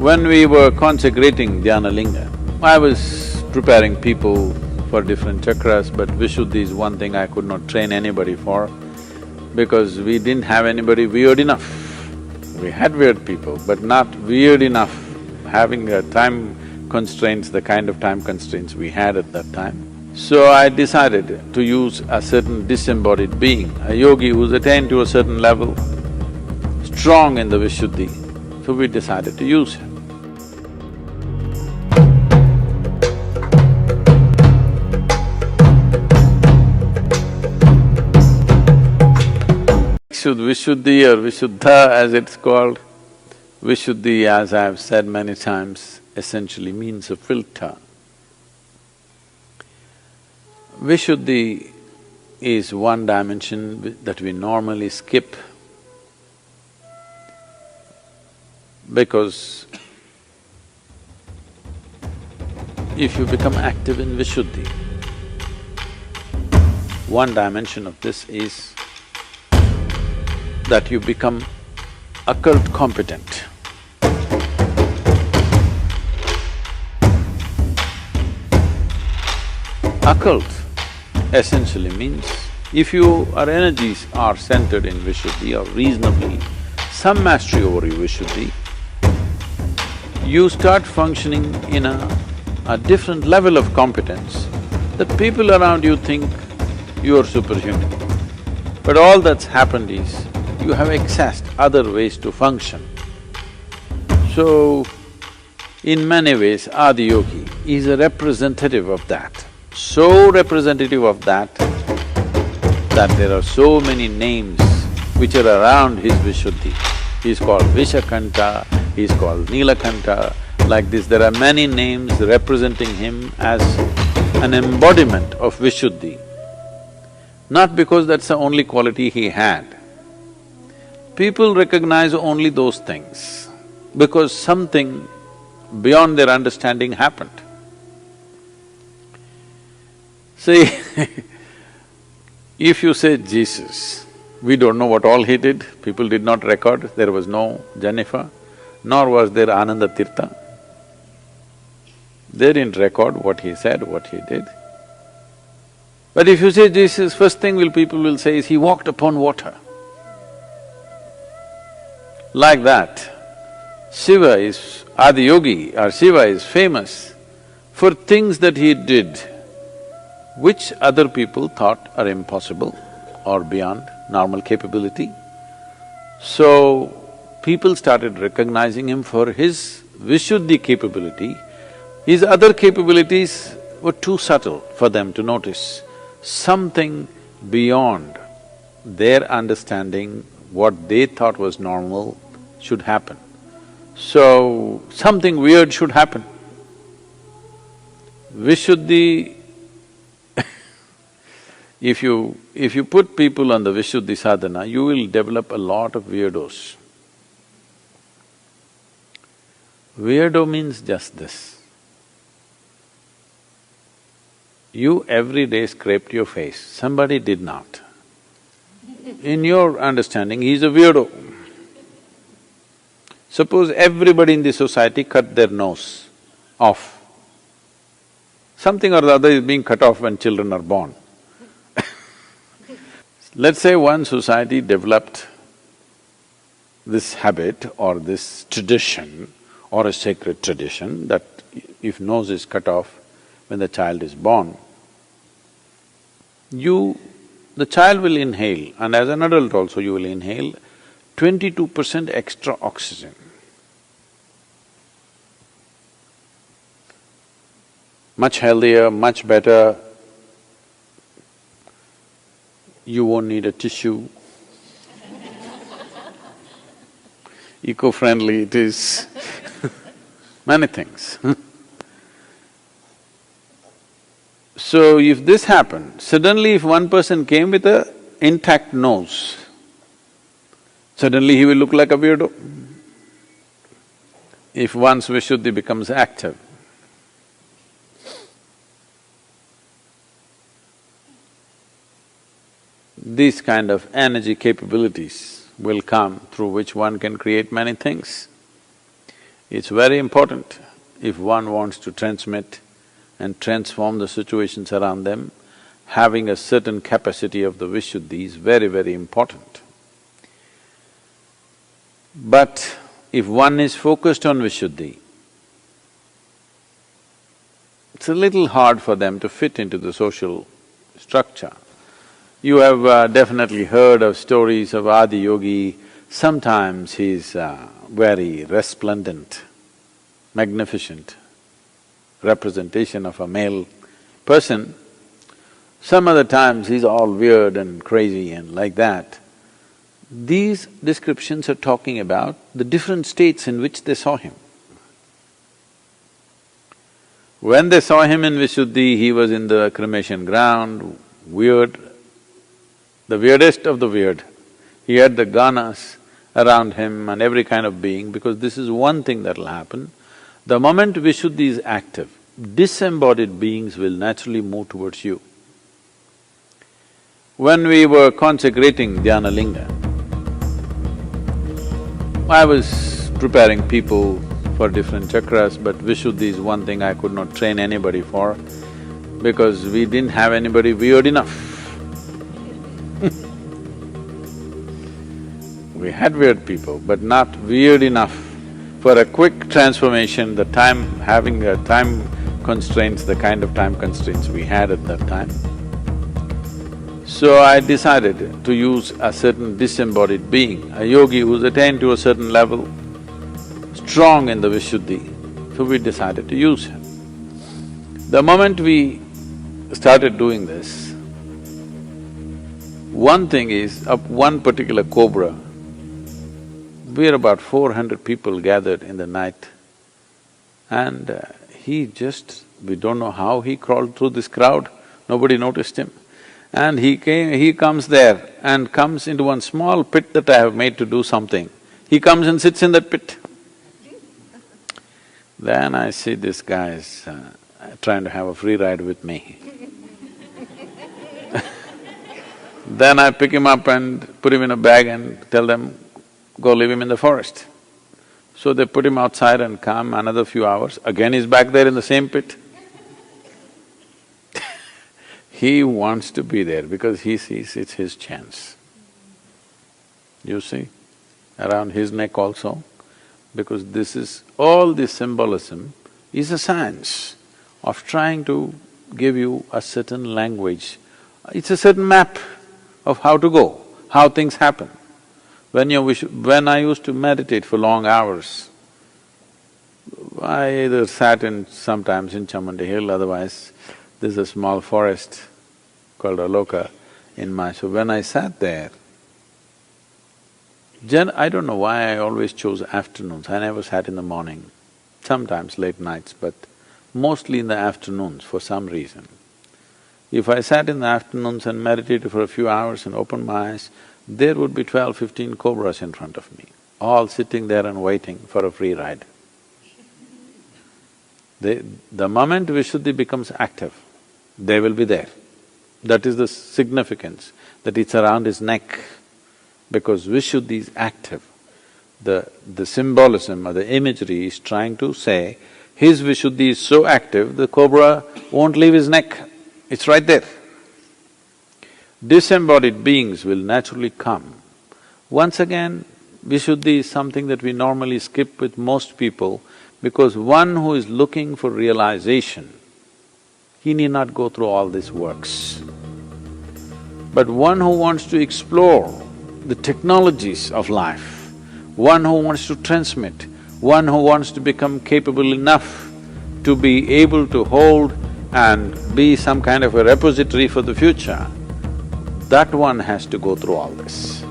When we were consecrating Dhyana Linga, I was preparing people for different chakras, but Vishuddhi is one thing I could not train anybody for because we didn't have anybody weird enough. We had weird people, but not weird enough, having a time constraints, the kind of time constraints we had at that time. So I decided to use a certain disembodied being, a yogi who's attained to a certain level, strong in the Vishuddhi, so we decided to use him. Vishuddhi or Vishuddha as it's called, Vishuddhi, as I've said many times, essentially means a filter. Vishuddhi is one dimension that we normally skip because if you become active in Vishuddhi, one dimension of this is that you become occult competent. Occult essentially means if your energies are centered in Vishuddhi or reasonably some mastery over your Vishuddhi, you start functioning in a different level of competence that people around you think you are superhuman. But all that's happened is you have accessed other ways to function. So, in many ways, Adiyogi is a representative of that. So representative of that there are so many names which are around his Vishuddhi. He's called Vishakanta, he's called Nilakanta, like this. There are many names representing him as an embodiment of Vishuddhi. Not because that's the only quality he had. People recognize only those things because something beyond their understanding happened. See, if you say Jesus, we don't know what all he did, people did not record, there was no Jennifer, nor was there Ananda Tirtha. They didn't record what he said, what he did. But if you say Jesus, first thing people will say is he walked upon water. Like that, Shiva is… Adiyogi or Shiva is famous for things that he did which other people thought are impossible or beyond normal capability. So, people started recognizing him for his Vishuddhi capability. His other capabilities were too subtle for them to notice. Something beyond their understanding, what they thought was normal, should happen. So, something weird should happen. Vishuddhi, if you put people on the Vishuddhi sadhana, you will develop a lot of weirdos. Weirdo means just this. You every day scraped your face, somebody did not. In your understanding, he is a weirdo. Suppose everybody in the society cut their nose off. Something or the other is being cut off when children are born. Let's say one society developed this habit or this tradition or a sacred tradition that if nose is cut off when the child is born, the child will inhale, and as an adult also you will inhale 22% extra oxygen. Much healthier, much better. You won't need a tissue. Eco-friendly it is, many things. So if this happened, suddenly if one person came with a intact nose, suddenly he will look like a weirdo. If one's Vishuddhi becomes active, these kind of energy capabilities will come through which one can create many things. It's very important if one wants to transmit and transform the situations around them, having a certain capacity of the Vishuddhi is very, very important. But if one is focused on Vishuddhi, it's a little hard for them to fit into the social structure. You have definitely heard of stories of Adiyogi. Sometimes he's very resplendent, magnificent representation of a male person. Some other times he's all weird and crazy and like that. These descriptions are talking about the different states in which they saw him. When they saw him in Vishuddhi, he was in the cremation ground, weird, the weirdest of the weird. He had the ganas around him and every kind of being, because this is one thing that'll happen. The moment Vishuddhi is active, disembodied beings will naturally move towards you. When we were consecrating Dhyana Linga, I was preparing people for different chakras, but Vishuddhi is one thing I could not train anybody for because we didn't have anybody weird enough. We had weird people, but not weird enough for a quick transformation, having a time constraints, the kind of time constraints we had at that time. So I decided to use a certain disembodied being, a yogi who's attained to a certain level, strong in the Vishuddhi, so we decided to use him. The moment we started doing this, one thing is, of one particular cobra, we're about 400 people gathered in the night, and we don't know how he crawled through this crowd, nobody noticed him. And he comes there and comes into one small pit that I have made to do something. He comes and sits in that pit. Then I see this guy is trying to have a free ride with me. Then I pick him up and put him in a bag and tell them, go leave him in the forest. So they put him outside and come another few hours, again he's back there in the same pit. He wants to be there because he sees it's his chance. You see, around his neck also, because all this symbolism is a science of trying to give you a certain language. It's a certain map of how to go, how things happen. When I used to meditate for long hours, I either sat sometimes in Chamandi Hill, otherwise there's a small forest called Aloka so when I sat there, I don't know why I always chose afternoons, I never sat in the morning, sometimes late nights, but mostly in the afternoons for some reason. If I sat in the afternoons and meditated for a few hours and opened my eyes, there would be 12, 15 cobras in front of me, all sitting there and waiting for a free ride. The moment Vishuddhi becomes active, they will be there. That is the significance, that it's around his neck, because Vishuddhi is active. The symbolism or the imagery is trying to say, his Vishuddhi is so active, the cobra won't leave his neck, it's right there. Disembodied beings will naturally come. Once again, Vishuddhi is something that we normally skip with most people, because one who is looking for realization, he need not go through all these works. But one who wants to explore the technologies of life, one who wants to transmit, one who wants to become capable enough to be able to hold and be some kind of a repository for the future, that one has to go through all this.